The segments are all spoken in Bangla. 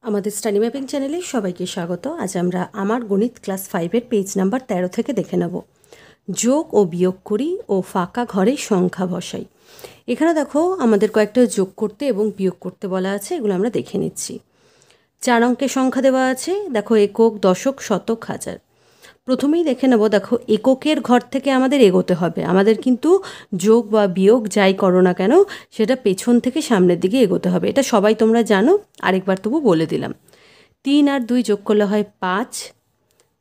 আমাদের স্টাডি ম্যাপিং চ্যানেলে সবাইকে স্বাগত। আজ আমরা আমার গণিত ক্লাস 5-এর পেজ নাম্বার 13 থেকে দেখে নেব। যোগ ও বিয়োগ করি ও ফাঁকা ঘরে সংখ্যা বসাই। এখানে দেখো আমাদের কয়েকটা যোগ করতে এবং বিয়োগ করতে বলা আছে, এগুলো আমরা দেখে নিচ্ছি। 4 অঙ্কের সংখ্যা দেওয়া আছে, দেখো একক, দশক, শতক, হাজার। প্রথমেই দেখে নেব, দেখো এককের ঘর থেকে আমাদের এগোতে হবে। আমাদের কিন্তু যোগ বা বিয়োগ যাই করো না কেন সেটা পেছন থেকে সামনের দিকে এগোতে হবে, এটা সবাই তোমরা জানো, আরেকবার তবু বলে দিলাম। 3 আর 2 যোগ করলে হয় 5,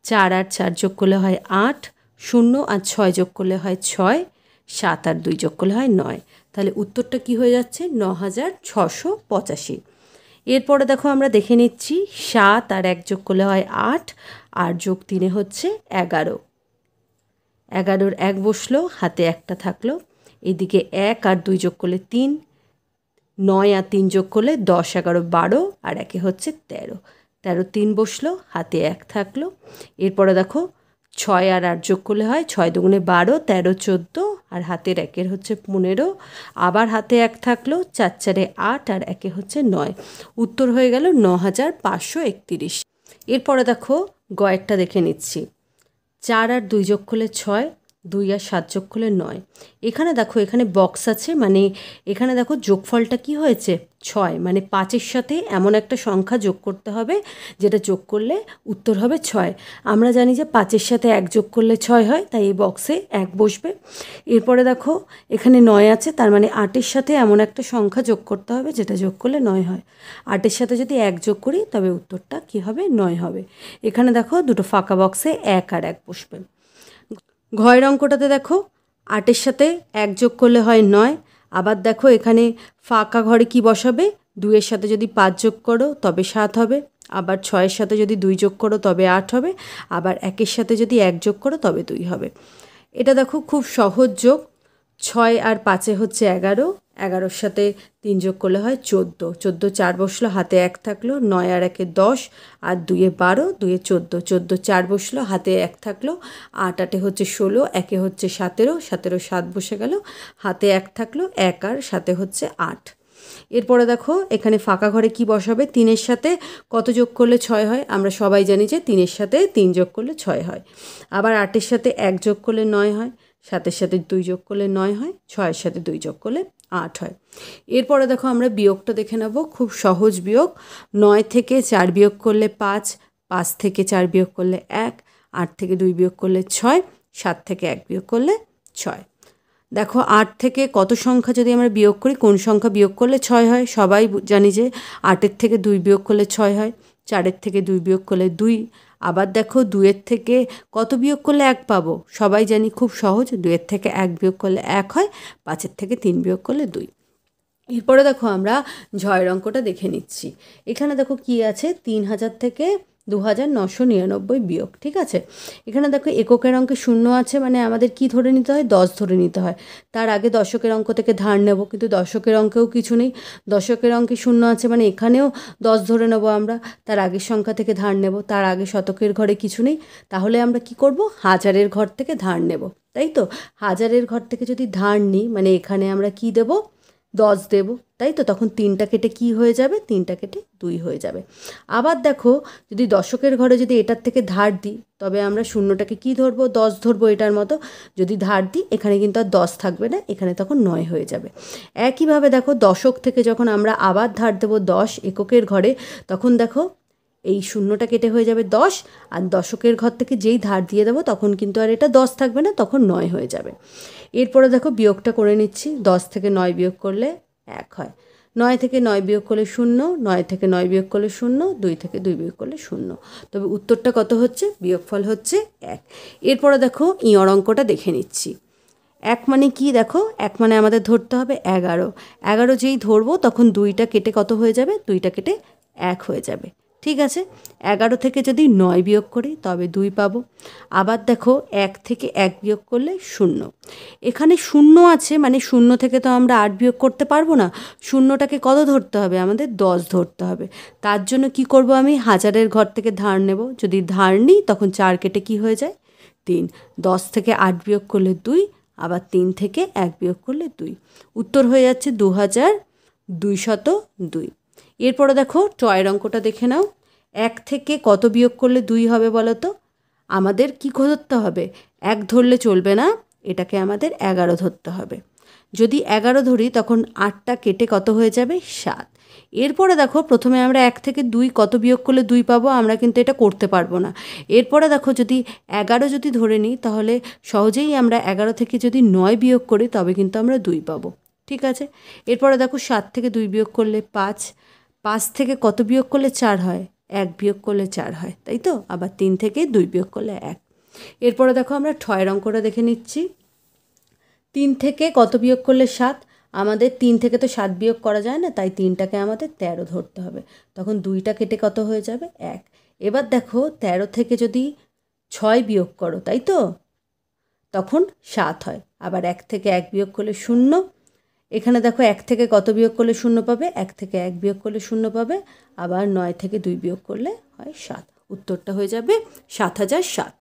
4 আর 4 যোগ করলে হয় 8, 0 আর 6 যোগ করলে হয় 6, 7 আর 2 যোগ করলে হয় 9। তাহলে উত্তরটা কি হয়ে যাচ্ছে? 9685। এরপরে দেখো আমরা দেখে নিচ্ছি 7 আর 1 যোগ করলে হয় 8, আর যোগ 3 হচ্ছে 11। 11-র 1 বসলো, হাতে একটা থাকলো। এদিকে 1 আর 2 যোগ করলে 3, 9 আর 3 যোগ করলে 10, 11, 12, আর 1 হচ্ছে 13। 13 3 বসলো, হাতে 1 থাকলো। এরপরে দেখো 6 আর 8 যোগ করলে হয় 6 দুগুণে 12, 13 14, আর হাতের 1 হচ্ছে 15, আবার হাতে 1 থাকলো। 4 4-এ 8, আর 1 হচ্ছে 9। উত্তর হয়ে গেল 9531। এরপরে দেখো গয়েরটা দেখে নিচ্ছি। 4 আর 2 যোগ করলে 6, 2 আর 7 যোগ করলে 9। এখানে দেখো এখানে বক্স আছে, মানে এখানে দেখো যোগফলটা কি হয়েছে? 6, মানে 5-এর সাথে এমন একটা সংখ্যা যোগ করতে হবে যেটা যোগ করলে উত্তর হবে 6। আমরা জানি যে 5-এর সাথে 1 যোগ করলে 6 হয়, তাই এই বক্সে 1 বসবে। এরপরে দেখো এখানে 9 আছে, তার মানে 8-এর সাথে এমন একটা সংখ্যা যোগ করতে হবে যেটা যোগ করলে 9 হয়। 8-এর সাথে যদি 1 যোগ করি তবে উত্তরটা কি হবে? 9 হবে। এখানে দেখো দুটো ফাঁকা বক্সে 1 আর 1 বসবে। ঘয়ের অঙ্কটাতে দেখো 8-এর সাথে 1 যোগ করলে হয় 9। আবার দেখো এখানে ফাঁকা ঘরে কি বসাবে? 2-এর সাথে যদি 5 যোগ করো তবে 7 হবে। আবার 6-এর সাথে যদি 2 যোগ করো তবে 8 হবে। আবার 1-এর সাথে যদি 1 যোগ করো তবে 2 হবে। এটা দেখো খুব সহজ যোগ। 6 আর 5-এ হচ্ছে 11, 11-র সাথে 3 যোগ করলে হয় 14, 14 4 বসলো, হাতে 1 থাকলো। 9 আর 1-এ 10, আর 2-এ 12, 2-এ 14, 14 4 বসলো, হাতে 1 থাকলো। 8 8-এ হচ্ছে 16, 1-এ হচ্ছে 17, 17 7 বসে গেল, হাতে 1 থাকলো। 1 আর 7-এ হচ্ছে 8। এরপরে দেখো এখানে ফাঁকা ঘরে কি বসাবে? 3-এর সাথে কত যোগ করলে 6 হয়? আমরা সবাই জানি যে 3-এর সাথে 3 যোগ করলে 6 হয়। আবার 8-এর সাথে 1 যোগ করলে 9 হয়, 7-এর সাথে 2 যোগ করলে 9 হয়, 6-এর সাথে 2 যোগ করলে 8 হয়। এরপরে দেখো আমরা বিয়োগটা দেখে নেব, খুব সহজ বিয়োগ। 9 থেকে 4 বিয়োগ করলে 5, 5 থেকে 4 বিয়োগ করলে 1, 8 থেকে 2 বিয়োগ করলে 6, 7 থেকে 1 বিয়োগ করলে 6। দেখো 8 থেকে কত সংখ্যা যদি আমরা বিয়োগ করি, কোন সংখ্যা বিয়োগ করলে 6 হয়? সবাই জানি যে 8-এর থেকে 2 বিয়োগ করলে 6 হয়, 4-এর থেকে 2 বিয়োগ করলে 2। আবার দেখো 2-এর থেকে কত বিয়োগ করলে 1 পাবো? সবাই জানি, খুব সহজ, 2-এর থেকে 1 বিয়োগ করলে 1 হয়, 5-এর থেকে 3 বিয়োগ করলে 2। এরপরে দেখো আমরা ঝয়ের অঙ্কটা দেখে নিচ্ছি। এখানে দেখো কি আছে? 3000 থেকে 2999 বিয়োগ, ঠিক আছে। এখানে দেখো এককের অঙ্কে 0 আছে, মানে আমাদের কি ধরে নিতে হয়? 10 ধরে নিতে হয়। তার আগে দশকের অঙ্ক থেকে ধার নেব, কিন্তু দশকের অঙ্কেও কিছু নেই। দশকের অঙ্কে 0 আছে, মানে এখানেও 10 ধরে নেব আমরা। তার আগের সংখ্যা থেকে ধার নেব, তার আগে শতকের ঘরে কিছু নেই। তাহলে আমরা কি করব? হাজারের ঘর থেকে ধার নেব, তাই তো। হাজারের ঘর থেকে যদি ধার নিই, মানে এখানে আমরা কি দেব? 10 দেব, তাই তো। তখন 3টা কেটে কি হয়ে যাবে? 3টা কেটে 2 হয়ে যাবে। আবার দেখো যদি দশকের ঘরে যদি এটার থেকে ধার দিই, তবে আমরা শূন্যটাকে কি ধরবো? 10 ধরবো, এটার মতো। যদি ধার দিই এখানে কিন্তু আর 10 থাকবে না, এখানে তখন 9 হয়ে যাবে। একইভাবে দেখো দশক থেকে যখন আমরা আবার ধার দেবো 10 এককের ঘরে, তখন দেখো এই শূন্যটা কেটে হয়ে যাবে 10, আর দশকের ঘর থেকে যেই ধার দিয়ে দেবো তখন কিন্তু আর এটা 10 থাকবে না, তখন 9 হয়ে যাবে। এরপরে দেখো বিয়োগটা করে নিচ্ছি। 10 থেকে 9 বিয়োগ করলে 1 হয়, 9 থেকে 9 বিয়োগ করলে 0, 9 থেকে 9 বিয়োগ করলে 0, 2 থেকে 2 বিয়োগ করলে 0। তবে উত্তরটা কত হচ্ছে? বিয়োগফল হচ্ছে 1। এরপরে দেখো ইঁর অঙ্কটা দেখে নিচ্ছি। 1 মানে কি? দেখো 1 মানে আমাদের ধরতে হবে 11। 11 যেই ধরবো তখন 2টা কেটে কত হয়ে যাবে? 2টা কেটে 1 হয়ে যাবে, ঠিক আছে। 11 থেকে যদি 9 বিয়োগ করি তবে 2 পাবো। আবার দেখো 1 থেকে 1 বিয়োগ করলে 0। এখানে 0 আছে, মানে 0 থেকে তো আমরা 8 বিয়োগ করতে পারবো না। শূন্যটাকে কত ধরতে হবে? আমাদের 10 ধরতে হবে। তার জন্য কি করব? আমি হাজারের ঘর থেকে ধার নেব। যদি ধার নিই তখন 4 কেটে কি হয়ে যায়? 3। 10 থেকে 8 বিয়োগ করলে 2, আবার 3 থেকে 1 বিয়োগ করলে 2। উত্তর হয়ে যাচ্ছে 2202। এরপরে দেখো টয়ের অঙ্কটা দেখে নাও। 1 থেকে কত বিয়োগ করলে 2 হবে বলো তো? আমাদের কী ধরতে হবে? 1 ধরলে চলবে না, এটাকে আমাদের 11 ধরতে হবে। যদি 11 ধরি তখন 8টা কেটে কত হয়ে যাবে? 7। এরপরে দেখো প্রথমে আমরা 1 থেকে 2 কত বিয়োগ করলে 2 পাবো, আমরা কিন্তু এটা করতে পারবো না। এরপরে দেখো যদি 11 যদি ধরে নিই তাহলে সহজেই আমরা 11 থেকে যদি 9 বিয়োগ করি তবে কিন্তু আমরা 2 পাবো। ঠিক আছে, এরপরে দেখো 7 থেকে 2 বিয়োগ করলে 5। 5 থেকে কত বিয়োগ করলে 4 হয়? 1 বিয়োগ করলে 4 হয়, তাই তো? আবার 3 থেকে 2 বিয়োগ করলে 1। এরপরে দেখো আমরা ঠয়ের অঙ্কটা দেখে নিচ্ছি। 3 থেকে কত বিয়োগ করলে 7? আমাদের 3 থেকে তো 7 বিয়োগ করা যায় না, তাই 3টাকে আমাদের 13 ধরতে হবে। তখন 2টা কেটে কত হয়ে যাবে? 1। এবার দেখো 13 থেকে যদি 6 বিয়োগ করো, তাই তো? তখন 7 হয়। আবার 1 থেকে 1 বিয়োগ করলে 0। এখানে দেখো 1 থেকে কত বিয়োগ করলে 0 পাবে? 1 থেকে 1 বিয়োগ করলে 0 পাবে। আবার 9 থেকে 2 বিয়োগ করলে হয় 7। উত্তরটা হয়ে যাবে 7007।